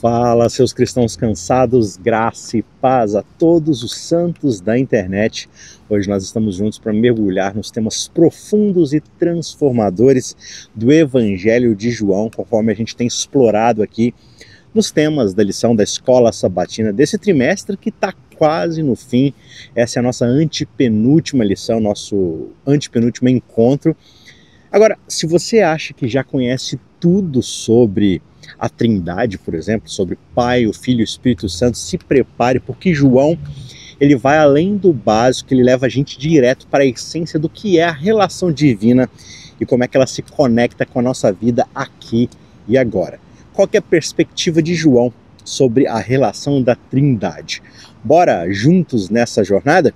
Fala, seus cristãos cansados, graça e paz a todos os santos da internet. Hoje nós estamos juntos para mergulhar nos temas profundos e transformadores do Evangelho de João, conforme a gente tem explorado aqui nos temas da lição da Escola Sabatina desse trimestre que está quase no fim. Essa é a nossa antepenúltima lição, nosso antepenúltimo encontro. Agora, se você acha que já conhece tudo sobre a Trindade, por exemplo, sobre Pai, o Filho e o Espírito Santo, se prepare, porque João ele vai além do básico, ele leva a gente direto para a essência do que é a relação divina e como é que ela se conecta com a nossa vida aqui e agora. Qual que é a perspectiva de João sobre a relação da Trindade? Bora juntos nessa jornada?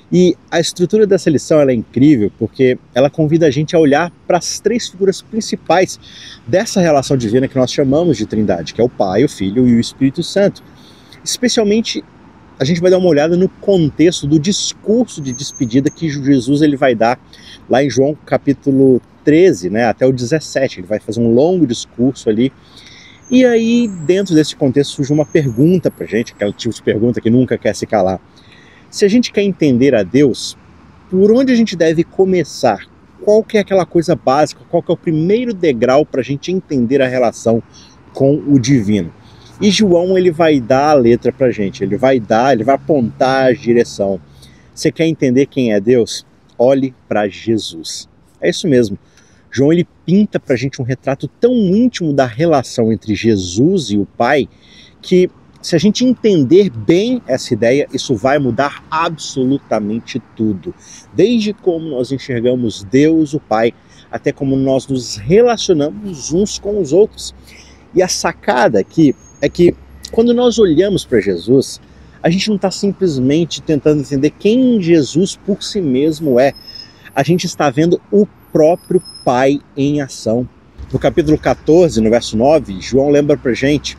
E a estrutura dessa lição ela é incrível porque ela convida a gente a olhar para as três figuras principais dessa relação divina que nós chamamos de Trindade, que é o Pai, o Filho e o Espírito Santo. Especialmente, a gente vai dar uma olhada no contexto do discurso de despedida que Jesus ele vai dar lá em João capítulo 13, até o 17. Ele vai fazer um longo discurso ali. E aí, dentro desse contexto, surge uma pergunta para a gente, aquele tipo de pergunta que nunca quer se calar. Se a gente quer entender a Deus, por onde a gente deve começar? Qual que é aquela coisa básica? Qual que é o primeiro degrau para a gente entender a relação com o divino? E João ele vai dar a letra para a gente, ele vai apontar a direção. Você quer entender quem é Deus? Olhe para Jesus. É isso mesmo. João ele pinta para a gente um retrato tão íntimo da relação entre Jesus e o Pai que, se a gente entender bem essa ideia, isso vai mudar absolutamente tudo. Desde como nós enxergamos Deus, o Pai, até como nós nos relacionamos uns com os outros. E a sacada aqui é que, quando nós olhamos para Jesus, a gente não está simplesmente tentando entender quem Jesus por si mesmo é. A gente está vendo o próprio Pai em ação. No capítulo 14, no verso 9, João lembra para a gente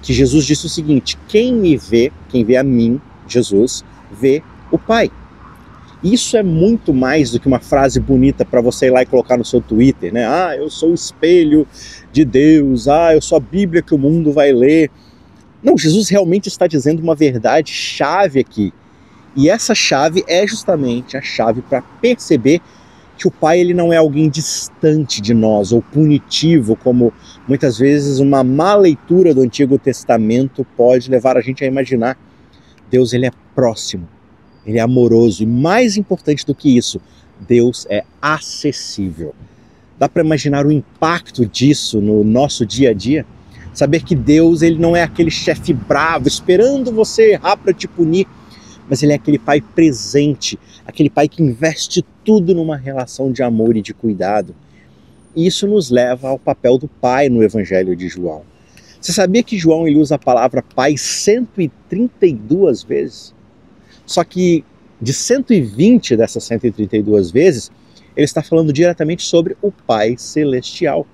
que Jesus disse o seguinte: quem vê a mim, Jesus, vê o Pai. Isso é muito mais do que uma frase bonita para você ir lá e colocar no seu Twitter, Ah, eu sou o espelho de Deus, eu sou a Bíblia que o mundo vai ler. Não, Jesus realmente está dizendo uma verdade chave aqui. E essa chave é justamente a chave para perceber que o Pai ele não é alguém distante de nós ou punitivo, como muitas vezes uma má leitura do Antigo Testamento pode levar a gente a imaginar. Deus ele é próximo, ele é amoroso e, mais importante do que isso, Deus é acessível. Dá para imaginar o impacto disso no nosso dia a dia? Saber que Deus ele não é aquele chefe bravo esperando você errar para te punir, mas ele é aquele Pai presente, aquele Pai que investe tudo numa relação de amor e de cuidado. E isso nos leva ao papel do Pai no Evangelho de João. Você sabia que João ele usa a palavra Pai 132 vezes? Só que de 120 dessas 132 vezes, ele está falando diretamente sobre o Pai Celestial.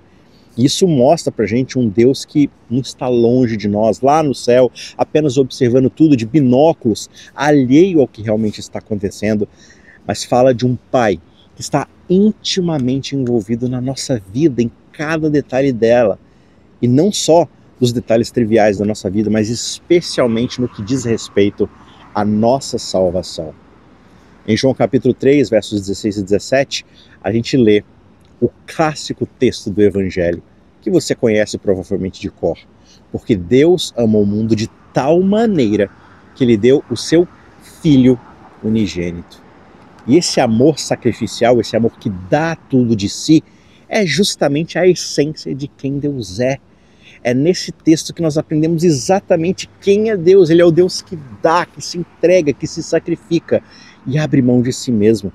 Isso mostra pra gente um Deus que não está longe de nós, lá no céu, apenas observando tudo de binóculos, alheio ao que realmente está acontecendo, mas fala de um Pai que está intimamente envolvido na nossa vida, em cada detalhe dela. E não só dos detalhes triviais da nossa vida, mas especialmente no que diz respeito à nossa salvação. Em João capítulo 3, versos 16 e 17, a gente lê o clássico texto do Evangelho, que você conhece provavelmente de cor. Porque Deus amou o mundo de tal maneira que Ele deu o seu Filho unigênito. E esse amor sacrificial, esse amor que dá tudo de si, é justamente a essência de quem Deus é. É nesse texto que nós aprendemos exatamente quem é Deus. Ele é o Deus que dá, que se entrega, que se sacrifica e abre mão de si mesmo.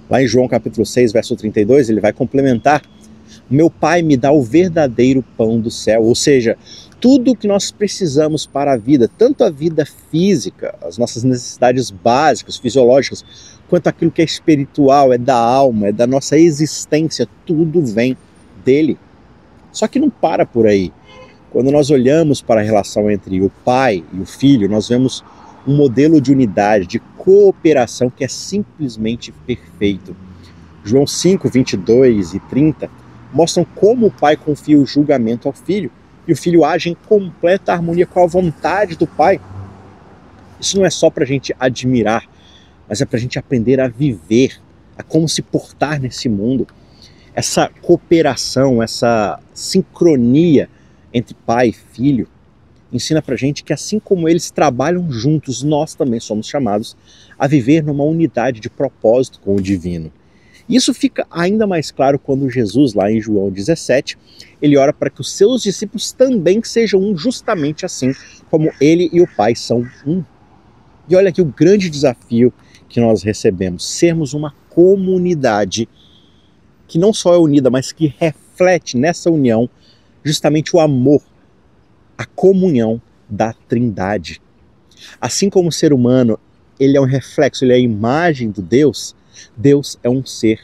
Lá em João capítulo 6, verso 32, ele vai complementar: meu Pai me dá o verdadeiro pão do céu. Ou seja, tudo o que nós precisamos para a vida, tanto a vida física, as nossas necessidades básicas, fisiológicas, quanto aquilo que é espiritual, é da alma, é da nossa existência, tudo vem dele. Só que não para por aí. Quando nós olhamos para a relação entre o Pai e o Filho, nós vemos um modelo de unidade, de cooperação que é simplesmente perfeito. João 5, 22 e 30 mostram como o pai confia o julgamento ao filho, e o filho age em completa harmonia com a vontade do pai. Isso não é só para a gente admirar, mas é para a gente aprender a viver, a como se portar nesse mundo. Essa cooperação, essa sincronia entre pai e filho, ensina para a gente que assim como eles trabalham juntos, nós também somos chamados a viver numa unidade de propósito com o divino. Isso fica ainda mais claro quando Jesus, lá em João 17, ele ora para que os seus discípulos também sejam um, justamente assim como ele e o Pai são um. E olha aqui o grande desafio que nós recebemos, sermos uma comunidade que não só é unida, mas que reflete nessa união justamente o amor, a comunhão da Trindade. Assim como o ser humano, ele é um reflexo, ele é a imagem do Deus, Deus é um ser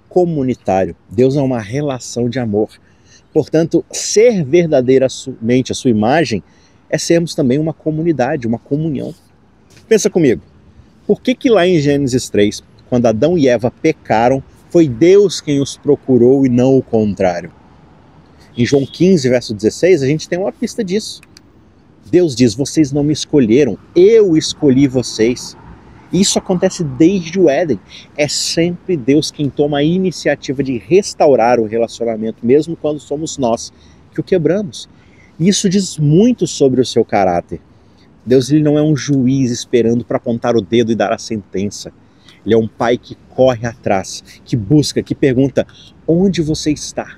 comunitário, Deus é uma relação de amor. Portanto, ser verdadeiramente a sua imagem é sermos também uma comunidade, uma comunhão. Pensa comigo, por que lá em Gênesis 3, quando Adão e Eva pecaram, foi Deus quem os procurou e não o contrário? Em João 15, verso 16, a gente tem uma pista disso. Deus diz, vocês não me escolheram, eu escolhi vocês. Isso acontece desde o Éden. É sempre Deus quem toma a iniciativa de restaurar o relacionamento, mesmo quando somos nós que o quebramos. E isso diz muito sobre o seu caráter. Deus ele não é um juiz esperando para apontar o dedo e dar a sentença. Ele é um pai que corre atrás, que busca, que pergunta, onde você está?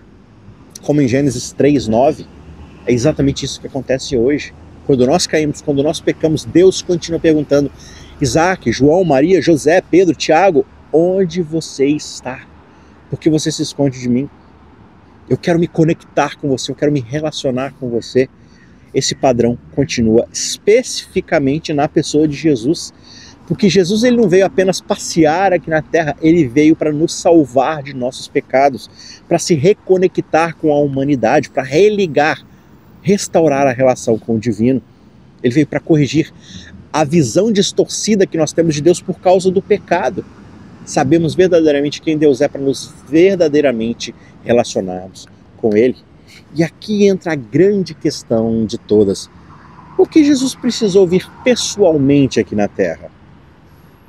Como em Gênesis 3:9, é exatamente isso que acontece hoje. Quando nós caímos, quando nós pecamos, Deus continua perguntando, Isaac, João, Maria, José, Pedro, Tiago, onde você está? Por que você se esconde de mim? Eu quero me conectar com você, eu quero me relacionar com você. Esse padrão continua especificamente na pessoa de Jesus, porque Jesus ele não veio apenas passear aqui na terra, ele veio para nos salvar de nossos pecados, para se reconectar com a humanidade, para religar, restaurar a relação com o divino. Ele veio para corrigir a visão distorcida que nós temos de Deus por causa do pecado. Sabemos verdadeiramente quem Deus é para nos verdadeiramente relacionarmos com Ele. E aqui entra a grande questão de todas. Por que Jesus precisou vir pessoalmente aqui na Terra?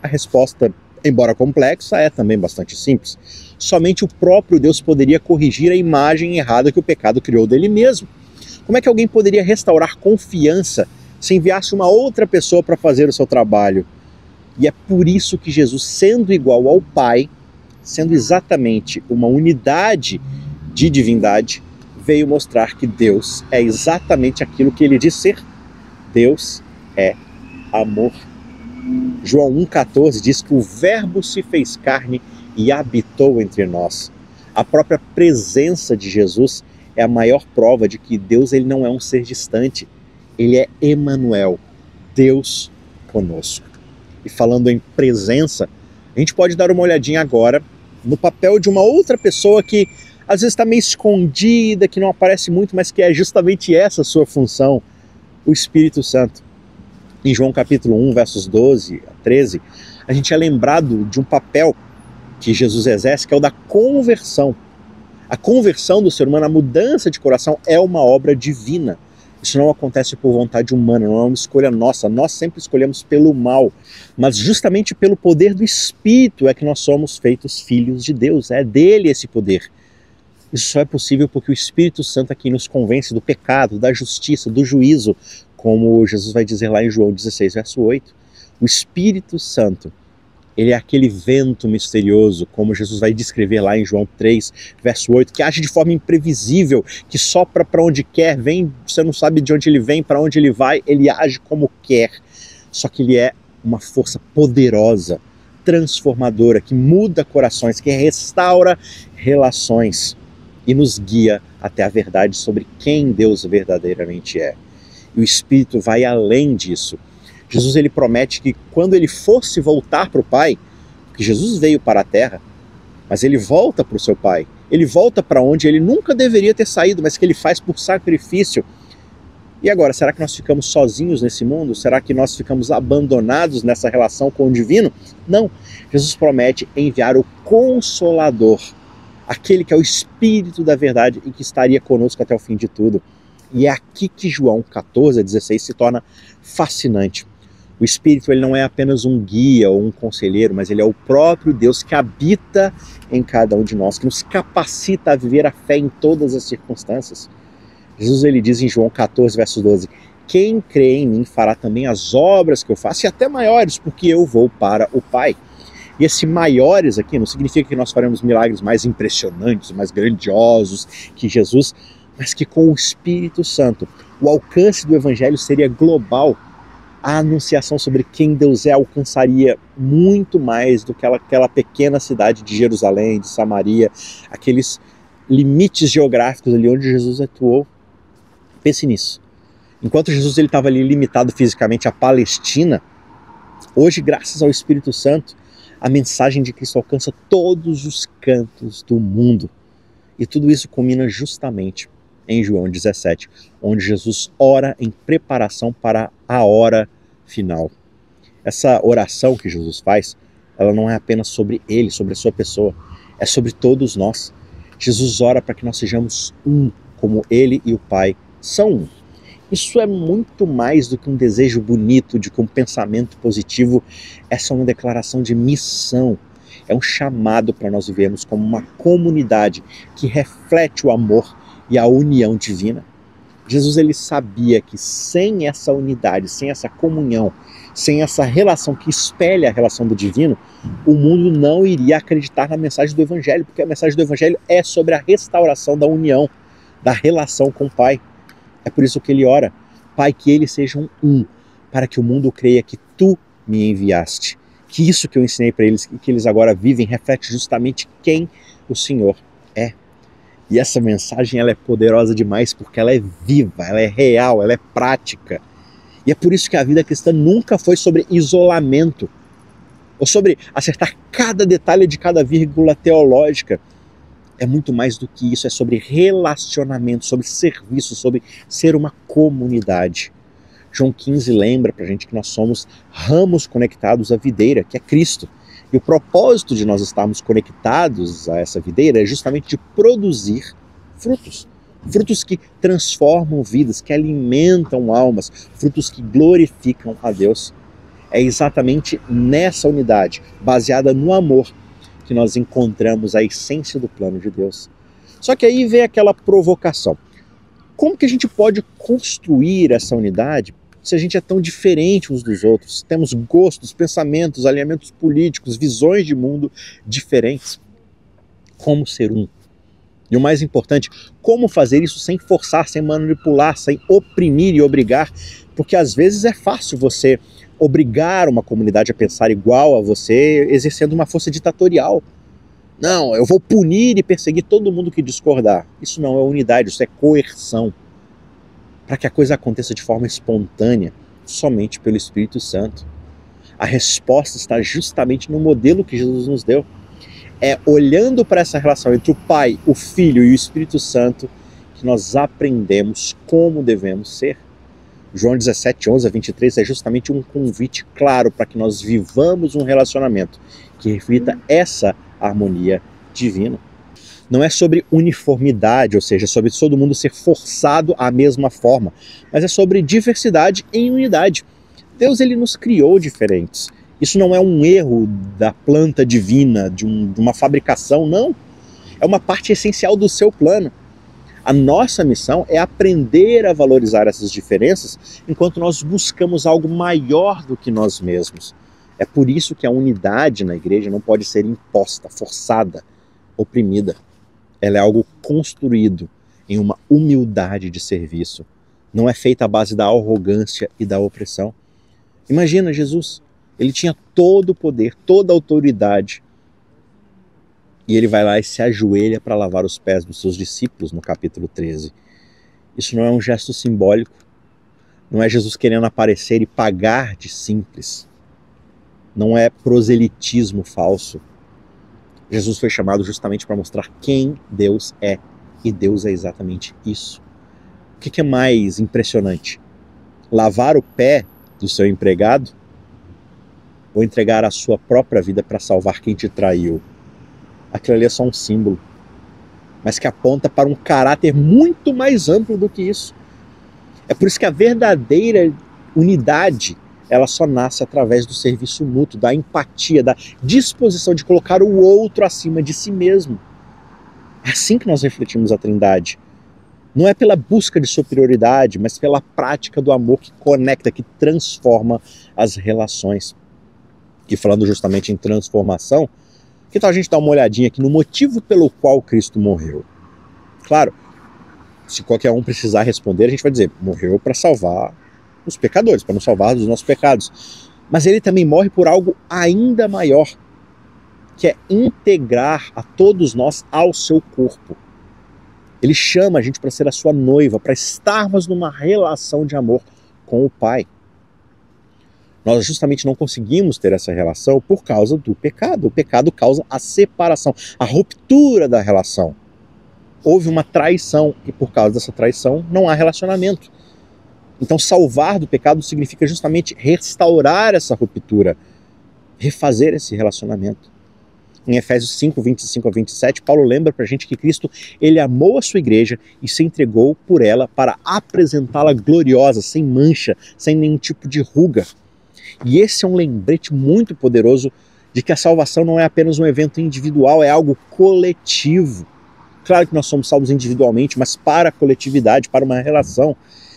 A resposta, embora complexa, é também bastante simples. Somente o próprio Deus poderia corrigir a imagem errada que o pecado criou dele mesmo. Como é que alguém poderia restaurar confiança se enviasse uma outra pessoa para fazer o seu trabalho? E é por isso que Jesus, sendo igual ao Pai, sendo exatamente uma unidade de divindade, veio mostrar que Deus é exatamente aquilo que ele diz ser. Deus é amor. João 1,14 diz que o Verbo se fez carne e habitou entre nós. A própria presença de Jesus é a maior prova de que Deus ele não é um ser distante. Ele é Emanuel, Deus conosco. E falando em presença, a gente pode dar uma olhadinha agora no papel de uma outra pessoa que às vezes está meio escondida, que não aparece muito, mas que é justamente essa a sua função, o Espírito Santo. Em João capítulo 1, versos 12 a 13, a gente é lembrado de um papel que Jesus exerce, que é o da conversão. A conversão do ser humano, a mudança de coração é uma obra divina. Isso não acontece por vontade humana, não é uma escolha nossa. Nós sempre escolhemos pelo mal, mas justamente pelo poder do Espírito é que nós somos feitos filhos de Deus. É dele esse poder. Isso só é possível porque o Espírito Santo é quem nos convence do pecado, da justiça, do juízo, como Jesus vai dizer lá em João 16, verso 8. O Espírito Santo, ele é aquele vento misterioso, como Jesus vai descrever lá em João 3, verso 8, que age de forma imprevisível, que sopra para onde quer, vem, você não sabe de onde ele vem, para onde ele vai, ele age como quer. Só que ele é uma força poderosa, transformadora, que muda corações, que restaura relações e nos guia até a verdade sobre quem Deus verdadeiramente é. E o Espírito vai além disso. Jesus ele promete que quando ele fosse voltar para o Pai, que Jesus veio para a Terra, mas ele volta para o seu Pai, ele volta para onde ele nunca deveria ter saído, mas que ele faz por sacrifício. E agora, será que nós ficamos sozinhos nesse mundo? Será que nós ficamos abandonados nessa relação com o divino? Não. Jesus promete enviar o Consolador, aquele que é o Espírito da verdade e que estaria conosco até o fim de tudo. E é aqui que João 14:16 se torna fascinante. O Espírito, ele não é apenas um guia ou um conselheiro, mas ele é o próprio Deus que habita em cada um de nós, que nos capacita a viver a fé em todas as circunstâncias. Jesus, ele diz em João 14:12, quem crê em mim fará também as obras que eu faço e até maiores, porque eu vou para o Pai. E esse maiores aqui não significa que nós faremos milagres mais impressionantes, mais grandiosos que Jesus, mas que com o Espírito Santo o alcance do Evangelho seria global. A anunciação sobre quem Deus é alcançaria muito mais do que aquela pequena cidade de Jerusalém, de Samaria, aqueles limites geográficos ali onde Jesus atuou. Pense nisso. Enquanto Jesus estava ali limitado fisicamente à Palestina, hoje, graças ao Espírito Santo, a mensagem de Cristo alcança todos os cantos do mundo. E tudo isso culmina justamente em João 17, onde Jesus ora em preparação para a hora final. Essa oração que Jesus faz, ela não é apenas sobre ele, sobre a sua pessoa, é sobre todos nós. Jesus ora para que nós sejamos um, como ele e o Pai são um. Isso é muito mais do que um desejo bonito, de que um pensamento positivo, essa é uma declaração de missão. É um chamado para nós vivermos como uma comunidade que reflete o amor e a união divina. Jesus, ele sabia que sem essa unidade, sem essa comunhão, sem essa relação que espelha a relação do divino, o mundo não iria acreditar na mensagem do Evangelho, porque a mensagem do Evangelho é sobre a restauração da união, da relação com o Pai. É por isso que ele ora, Pai, que eles sejam um, para que o mundo creia que tu me enviaste. Que isso que eu ensinei para eles, que eles agora vivem, reflete justamente quem o Senhor é. E essa mensagem, ela é poderosa demais porque ela é viva, ela é real, ela é prática. E é por isso que a vida cristã nunca foi sobre isolamento, ou sobre acertar cada detalhe de cada vírgula teológica. É muito mais do que isso, é sobre relacionamento, sobre serviço, sobre ser uma comunidade. João 15 lembra pra gente que nós somos ramos conectados à videira, que é Cristo. E o propósito de nós estarmos conectados a essa videira é justamente de produzir frutos. Frutos que transformam vidas, que alimentam almas, frutos que glorificam a Deus. É exatamente nessa unidade, baseada no amor, que nós encontramos a essência do plano de Deus. Só que aí vem aquela provocação. Como que a gente pode construir essa unidade se a gente é tão diferente uns dos outros? Temos gostos, pensamentos, alinhamentos políticos, visões de mundo diferentes. Como ser um? E o mais importante, como fazer isso sem forçar, sem manipular, sem oprimir e obrigar? Porque às vezes é fácil você obrigar uma comunidade a pensar igual a você, exercendo uma força ditatorial. Não, eu vou punir e perseguir todo mundo que discordar. Isso não é unidade, isso é coerção. Para que a coisa aconteça de forma espontânea, somente pelo Espírito Santo. A resposta está justamente no modelo que Jesus nos deu. É olhando para essa relação entre o Pai, o Filho e o Espírito Santo que nós aprendemos como devemos ser. João 17, 11-23 é justamente um convite claro para que nós vivamos um relacionamento que reflita essa harmonia divina. Não é sobre uniformidade, ou seja, sobre todo mundo ser forçado à mesma forma, mas é sobre diversidade em unidade. Deus, ele nos criou diferentes. Isso não é um erro da planta divina, de uma fabricação, não. É uma parte essencial do seu plano. A nossa missão é aprender a valorizar essas diferenças enquanto nós buscamos algo maior do que nós mesmos. É por isso que a unidade na igreja não pode ser imposta, forçada, oprimida. Ela é algo construído em uma humildade de serviço. Não é feita à base da arrogância e da opressão. Imagina Jesus, ele tinha todo o poder, toda a autoridade, e ele vai lá e se ajoelha para lavar os pés dos seus discípulos no capítulo 13. Isso não é um gesto simbólico, não é Jesus querendo aparecer e pagar de simples, não é proselitismo falso. Jesus foi chamado justamente para mostrar quem Deus é, e Deus é exatamente isso. O que é mais impressionante? Lavar o pé do seu empregado ou entregar a sua própria vida para salvar quem te traiu? Aquilo ali é só um símbolo. mas que aponta para um caráter muito mais amplo do que isso. É por isso que a verdadeira unidade, ela só nasce através do serviço mútuo, da empatia, da disposição de colocar o outro acima de si mesmo. É assim que nós refletimos a Trindade. Não é pela busca de superioridade, mas pela prática do amor que conecta, que transforma as relações. E falando justamente em transformação, que tal a gente dar uma olhadinha aqui no motivo pelo qual Cristo morreu? Claro, se qualquer um precisar responder, a gente vai dizer, morreu para salvar os pecadores, para nos salvar dos nossos pecados. Mas ele também morre por algo ainda maior, que é integrar a todos nós ao seu corpo. Ele chama a gente para ser a sua noiva, para estarmos numa relação de amor com o Pai. Nós justamente não conseguimos ter essa relação por causa do pecado. O pecado causa a separação, a ruptura da relação. Houve uma traição e por causa dessa traição não há relacionamento. Então salvar do pecado significa justamente restaurar essa ruptura, refazer esse relacionamento. Em Efésios 5, 25 a 27, Paulo lembra para a gente que Cristo, ele amou a sua igreja e se entregou por ela para apresentá-la gloriosa, sem mancha, sem nenhum tipo de ruga. E esse é um lembrete muito poderoso de que a salvação não é apenas um evento individual, é algo coletivo. Claro que nós somos salvos individualmente, mas para a coletividade, para uma relação.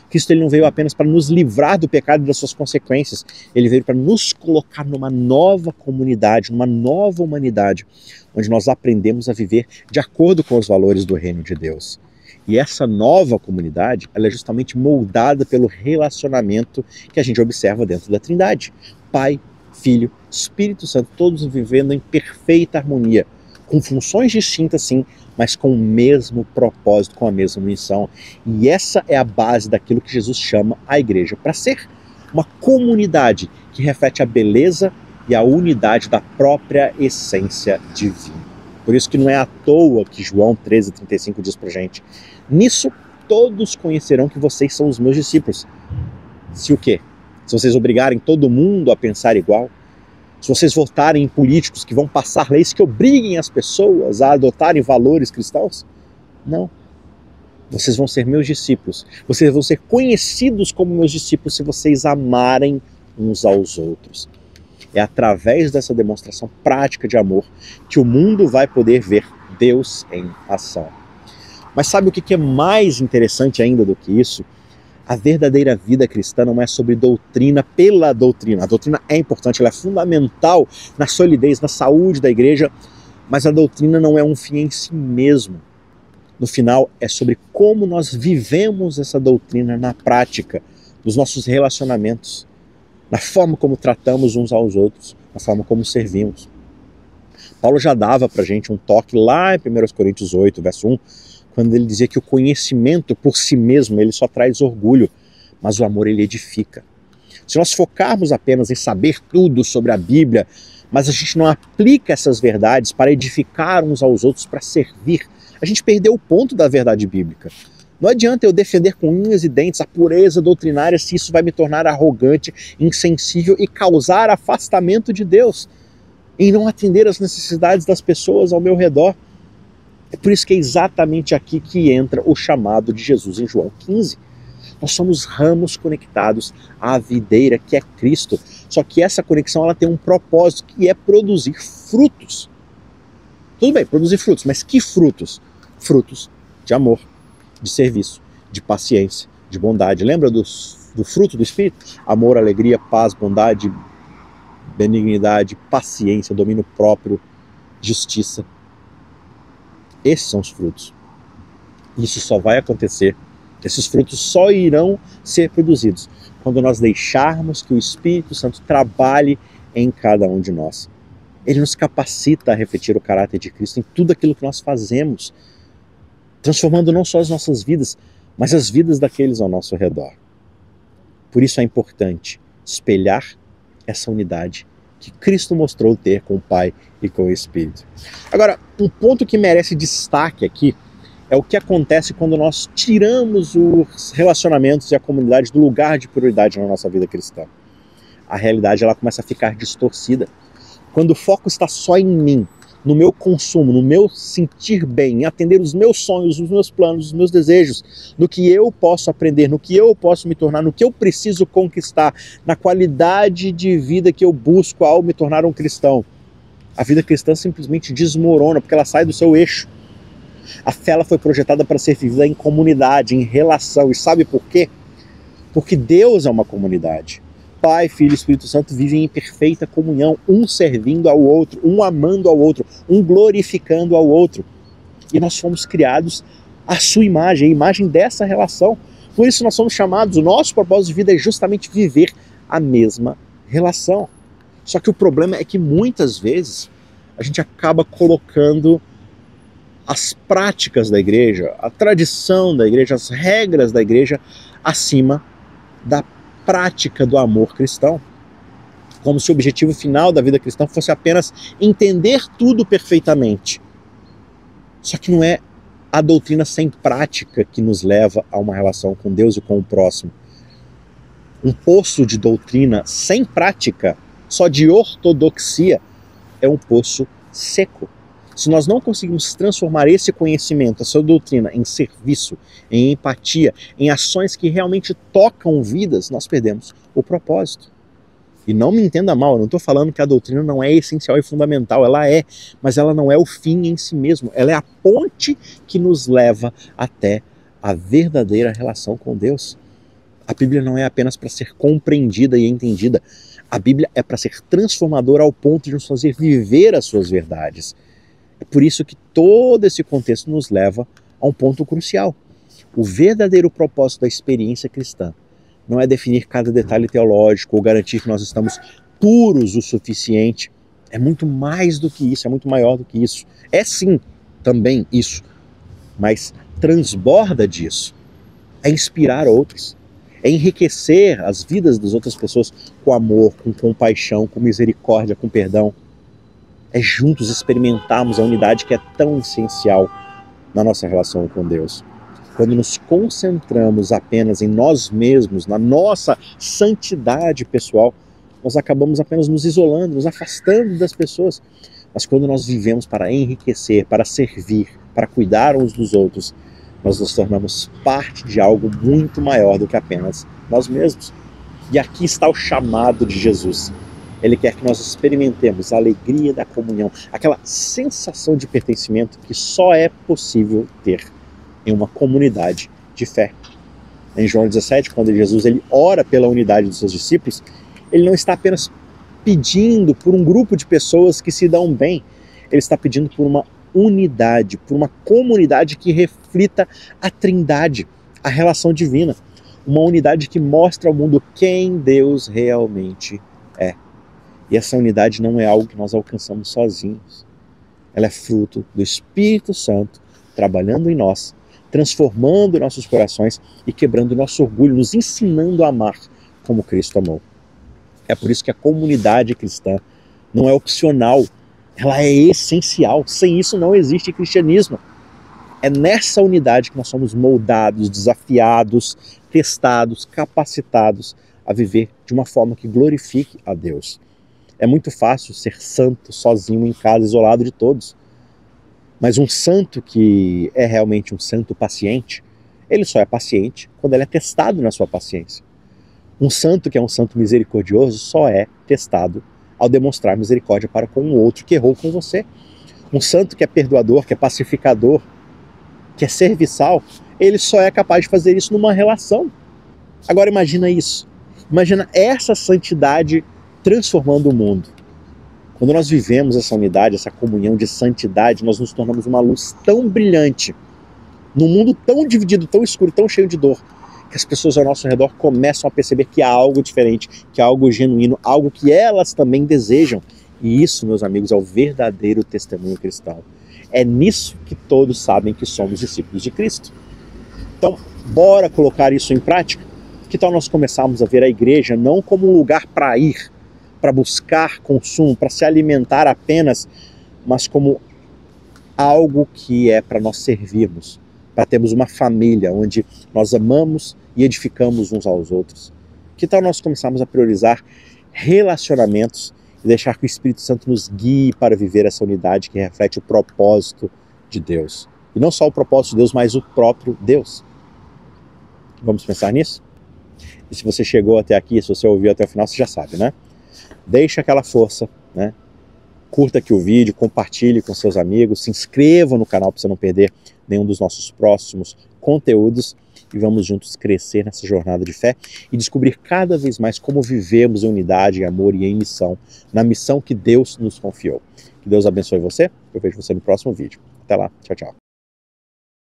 Cristo ele não veio apenas para nos livrar do pecado e das suas consequências, ele veio para nos colocar numa nova comunidade, numa nova humanidade, onde nós aprendemos a viver de acordo com os valores do reino de Deus. E essa nova comunidade, ela é justamente moldada pelo relacionamento que a gente observa dentro da Trindade. Pai, Filho, Espírito Santo, todos vivendo em perfeita harmonia, com funções distintas sim, mas com o mesmo propósito, com a mesma missão. E essa é a base daquilo que Jesus chama a igreja para ser. Uma comunidade que reflete a beleza e a unidade da própria essência divina. Por isso que não é à toa que João 13,35 diz para a gente: nisso todos conhecerão que vocês são os meus discípulos. Se o quê? Se vocês obrigarem todo mundo a pensar igual, se vocês votarem em políticos que vão passar leis que obriguem as pessoas a adotarem valores cristãos? Não. Vocês vão ser meus discípulos. Vocês vão ser conhecidos como meus discípulos se vocês amarem uns aos outros. É através dessa demonstração prática de amor que o mundo vai poder ver Deus em ação. Mas sabe o que é mais interessante ainda do que isso? A verdadeira vida cristã não é sobre doutrina pela doutrina. A doutrina é importante, ela é fundamental na solidez, na saúde da igreja, mas a doutrina não é um fim em si mesmo. No final, é sobre como nós vivemos essa doutrina na prática, nos nossos relacionamentos, na forma como tratamos uns aos outros, na forma como servimos. Paulo já dava para a gente um toque lá em 1 Coríntios 8, verso 1, quando ele dizia que o conhecimento por si mesmo, ele só traz orgulho, mas o amor ele edifica. Se nós focarmos apenas em saber tudo sobre a Bíblia, mas a gente não aplica essas verdades para edificar uns aos outros, para servir, a gente perdeu o ponto da verdade bíblica. Não adianta eu defender com unhas e dentes a pureza doutrinária se isso vai me tornar arrogante, insensível e causar afastamento de Deus, em não atender às necessidades das pessoas ao meu redor. É por isso que é exatamente aqui que entra o chamado de Jesus em João 15. Nós somos ramos conectados à videira que é Cristo. Só que essa conexão ela tem um propósito que é produzir frutos. Tudo bem, produzir frutos, mas que frutos? Frutos de amor, de serviço, de paciência, de bondade. Lembra do fruto do Espírito? Amor, alegria, paz, bondade, benignidade, paciência, domínio próprio, justiça. Esses são os frutos. Isso só vai acontecer, esses frutos só irão ser produzidos quando nós deixarmos que o Espírito Santo trabalhe em cada um de nós. Ele nos capacita a refletir o caráter de Cristo em tudo aquilo que nós fazemos, transformando não só as nossas vidas, mas as vidas daqueles ao nosso redor. Por isso é importante espelhar essa unidade que Cristo mostrou ter com o Pai e com o Espírito. Agora, um ponto que merece destaque aqui é o que acontece quando nós tiramos os relacionamentos e a comunidade do lugar de prioridade na nossa vida cristã. A realidade ela começa a ficar distorcida. Quando o foco está só em mim, no meu consumo, no meu sentir bem, em atender os meus sonhos, os meus planos, os meus desejos, no que eu posso aprender, no que eu posso me tornar, no que eu preciso conquistar, na qualidade de vida que eu busco ao me tornar um cristão, a vida cristã simplesmente desmorona, porque ela sai do seu eixo. A fé ela foi projetada para ser vivida em comunidade, em relação. E sabe por quê? Porque Deus é uma comunidade. Pai, Filho e Espírito Santo vivem em perfeita comunhão, um servindo ao outro, um amando ao outro, um glorificando ao outro. E nós fomos criados à sua imagem, a imagem dessa relação. Por isso nós somos chamados, o nosso propósito de vida é justamente viver a mesma relação. Só que o problema é que muitas vezes a gente acaba colocando as práticas da igreja, a tradição da igreja, as regras da igreja acima da prática do amor cristão. Como se o objetivo final da vida cristã fosse apenas entender tudo perfeitamente. Só que não é a doutrina sem prática que nos leva a uma relação com Deus e com o próximo. Um poço de doutrina sem prática, só de ortodoxia, é um poço seco. Se nós não conseguimos transformar esse conhecimento, essa doutrina, em serviço, em empatia, em ações que realmente tocam vidas, nós perdemos o propósito. E não me entenda mal, eu não estou falando que a doutrina não é essencial e fundamental, ela é, mas ela não é o fim em si mesmo, ela é a ponte que nos leva até a verdadeira relação com Deus. A Bíblia não é apenas para ser compreendida e entendida, a Bíblia é para ser transformadora ao ponto de nos fazer viver as suas verdades. É por isso que todo esse contexto nos leva a um ponto crucial. O verdadeiro propósito da experiência cristã não é definir cada detalhe teológico ou garantir que nós estamos puros o suficiente. É muito mais do que isso, é muito maior do que isso. É sim, também isso, mas transborda disso. É inspirar outros, é enriquecer as vidas das outras pessoas com amor, com compaixão, com misericórdia, com perdão. É juntos experimentarmos a unidade que é tão essencial na nossa relação com Deus. Quando nos concentramos apenas em nós mesmos, na nossa santidade pessoal, nós acabamos apenas nos isolando, nos afastando das pessoas. Mas quando nós vivemos para enriquecer, para servir, para cuidar uns dos outros, nós nos tornamos parte de algo muito maior do que apenas nós mesmos. E aqui está o chamado de Jesus. Ele quer que nós experimentemos a alegria da comunhão, aquela sensação de pertencimento que só é possível ter em uma comunidade de fé. Em João 17, quando Jesus ele ora pela unidade dos seus discípulos, ele não está apenas pedindo por um grupo de pessoas que se dão bem, ele está pedindo por uma unidade, por uma comunidade que reflita a Trindade, a relação divina, uma unidade que mostra ao mundo quem Deus realmente é. E essa unidade não é algo que nós alcançamos sozinhos. Ela é fruto do Espírito Santo trabalhando em nós, transformando nossos corações e quebrando nosso orgulho, nos ensinando a amar como Cristo amou. É por isso que a comunidade cristã não é opcional, ela é essencial. Sem isso não existe cristianismo. É nessa unidade que nós somos moldados, desafiados, testados, capacitados a viver de uma forma que glorifique a Deus. É muito fácil ser santo sozinho em casa, isolado de todos. Mas um santo que é realmente um santo paciente, ele só é paciente quando ele é testado na sua paciência. Um santo que é um santo misericordioso só é testado ao demonstrar misericórdia para com o outro que errou com você. Um santo que é perdoador, que é pacificador, que é serviçal, ele só é capaz de fazer isso numa relação. Agora imagina isso. Imagina essa santidade transformando o mundo. Quando nós vivemos essa unidade, essa comunhão de santidade, nós nos tornamos uma luz tão brilhante, num mundo tão dividido, tão escuro, tão cheio de dor, que as pessoas ao nosso redor começam a perceber que há algo diferente, que há algo genuíno, algo que elas também desejam. E isso, meus amigos, é o verdadeiro testemunho cristão. É nisso que todos sabem que somos discípulos de Cristo. Então, bora colocar isso em prática? Que tal nós começarmos a ver a igreja não como um lugar para ir, para buscar consumo, para se alimentar apenas, mas como algo que é para nós servirmos, para termos uma família onde nós amamos e edificamos uns aos outros. Que tal nós começarmos a priorizar relacionamentos e deixar que o Espírito Santo nos guie para viver essa unidade que reflete o propósito de Deus. E não só o propósito de Deus, mas o próprio Deus. Vamos pensar nisso? E se você chegou até aqui, se você ouviu até o final, você já sabe, né? Deixa aquela força, né? Curta aqui o vídeo, compartilhe com seus amigos, se inscreva no canal para você não perder nenhum dos nossos próximos conteúdos e vamos juntos crescer nessa jornada de fé e descobrir cada vez mais como vivemos em unidade, em amor e em missão, na missão que Deus nos confiou. Que Deus abençoe você, eu vejo você no próximo vídeo. Até lá, tchau, tchau.